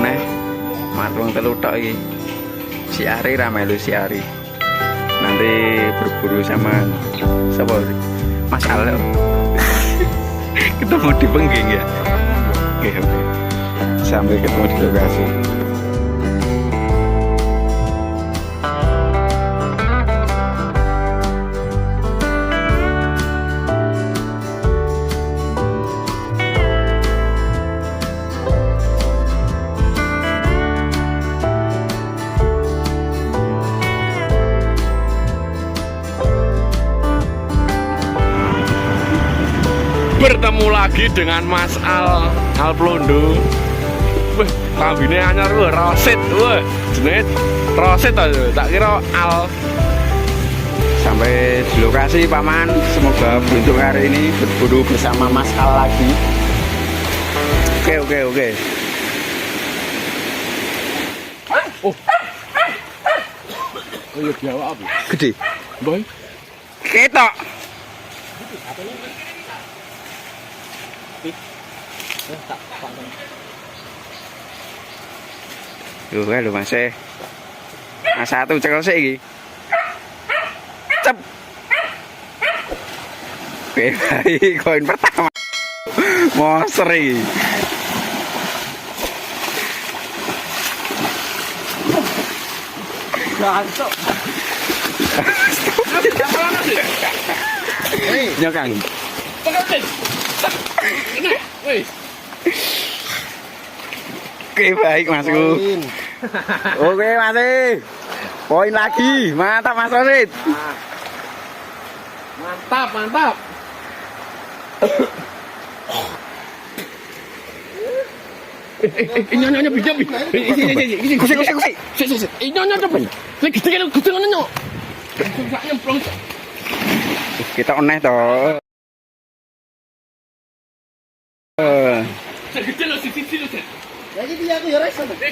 meneh. Matung telu tok iki. Si Ari ra melu si Ari. Nanti berburu sama siapa? Mas Al. Ketemu di Pengging ya. Oke, oke. Sampai ketemu di lokasi. Bertemu lagi dengan Mas Al Plondo. Wah, kambine anyar lho, Rosit. Wah, jenenge Rosit aja. Tak kira Al. Sampai di lokasi Paman. Semoga beruntung hari ini berburu bersama Mas Al lagi. Oke. Oh. Oh, biawak apa? Gede. Boy. Ketok. Lho masih Mas satu cekel sik iki. Cep. Oke, baik koin pertama. Monster iki. Gantok. Hei, nyokang. Oke, baik Masku. Oke, masih. Poin lagi. Mantap Mas Rosit. Mantap. Nyonya bijak. Kusik. Nyonya coba. Gede ngono nyok. Kita oneh to.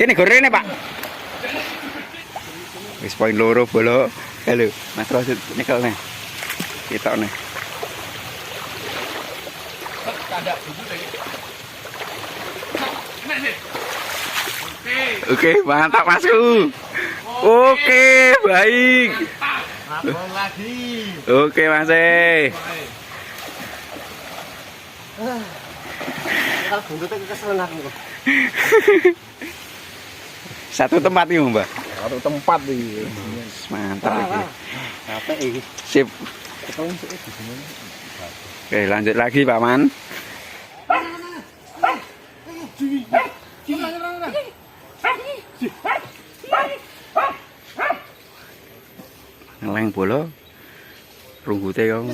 Ini gorengnya Pak. Wis poin loro bolo. Halo, Mas Rosit nyekel nih. Kita nih. Oke, mantap Masku. Oke, baik. Lagi. Oke, Mas. Kalau buntutnya kekeselan aku. Satu tempat nih Mbak. Satu tempat nih. Mantap ini. Apa ini? Sip. Oke, lanjut lagi Pak Man. Ngeleng bola. Runggute kau.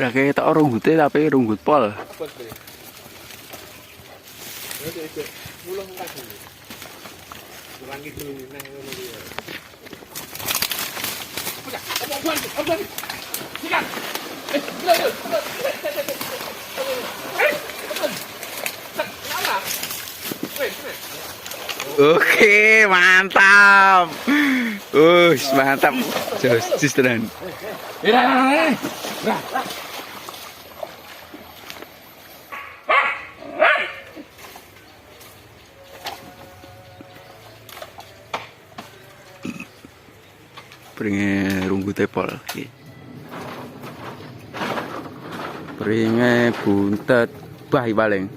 Lah kayak tak runggute tapi runggut pol. Oke, mantap. Mantap. Jos tenan. Pringe runggu tepol iki. Pringe buntet bahi paling.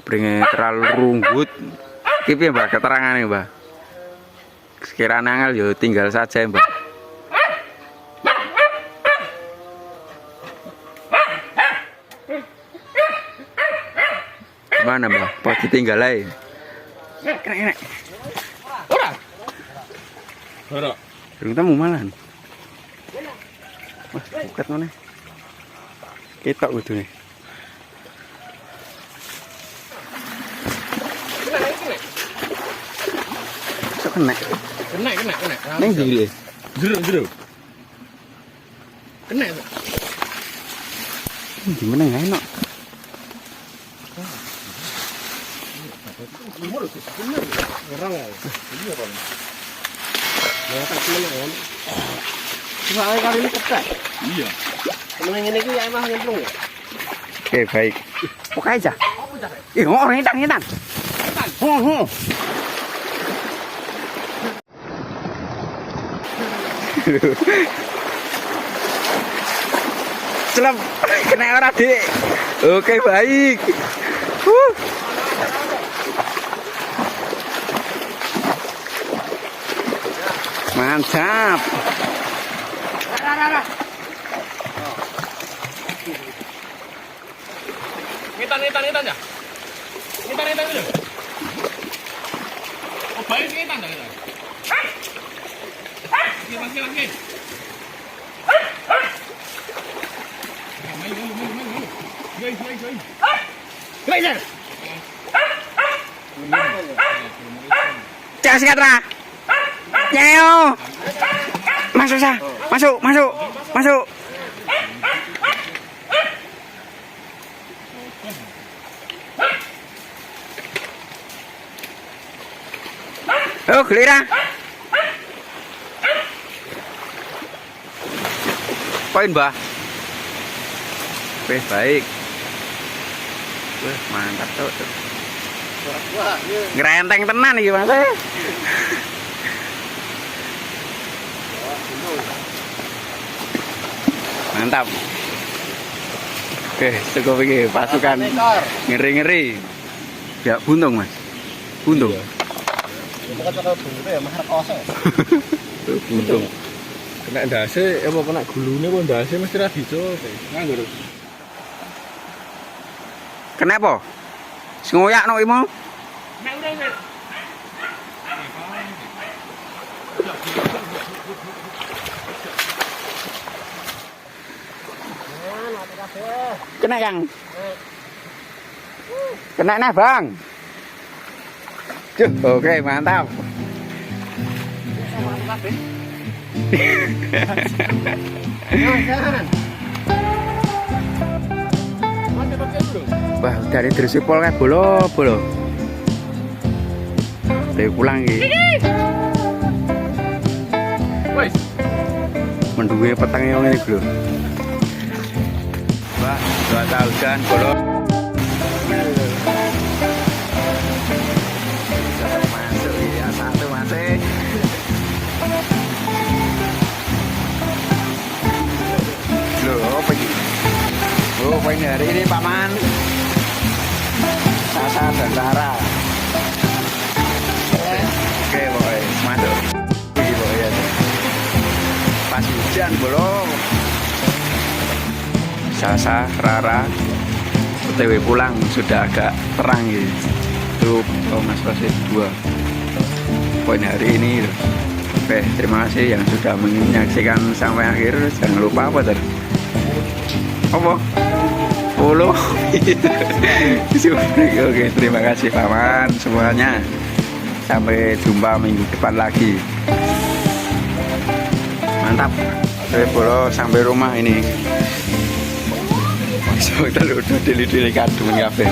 Pringe terlalu runggut. Iki piye Mbak keterangane Mbak? Sekiranya angel yo tinggal saja Mbak. Mana Mbak? Pas ditinggal aja. Kena. Ora. Durung temu malan. Wah, buket mana? Ketok udune. Kena. Neng ndi? Jero. Kena. Di mana enggak enak? Orang ya. Iya, Bang. Ya, tak kemenangan. Soalnya kali ini ketek. Iya. Kemenangan ini ya emang nyemplung ya. Oke, baik. Oke aja. Ih, orang ngitan. Celap, kena orang Dik. Oke, baik. Mantap. Ngitan ya. Ngitan dulu. Oh, baik ngitan dah kita. Lagi. Main. Guys. Cek Sikatra. Nyayo. Masuk sah. Masuk. Oh, gelira. Poin, Mbah. Oke, baik. Wah, mantap tuh. Ngerenteng tenan iki, Mas. Mantap. Oke, cukup iki pasukan ngeri-ngeri. Ya buntung, Mas. Buntung. Bukan bakal buntung ya, mahar kosong. Buntung. Kena ndase apa kena gulune apa ndase mesti ra dicoba. Nganggur. Kenapa? Sing ngoyakno iki mau. Nek udah. Kena yang. Kena nah, Bang. Oke, mantap. Wah, dari Dresipol kayak bolo. Dari pulang iki. Wes. Menduwe petangnya ngene iki lho. Wah, 2 tahunan bolo. Masuk ya, satu masih. Loh, apa ini? Oh, apa ini hari ini Pak Man? Sasa dan Sarah. Oke, boy, masuk. Ini boy ya. Pas hujan bolong. Sasa, Rara, OTW pulang sudah agak terang gitu. Itu Mas Rosid 2. Poin hari ini. Oke, terima kasih yang sudah menyaksikan sampai akhir. Jangan lupa apa tadi? Apa? Follow. Oke, terima kasih paman semuanya. Sampai jumpa minggu depan lagi. Mantap. Saya follow sampai rumah ini. So, kita udah dili-dili kadung kafe.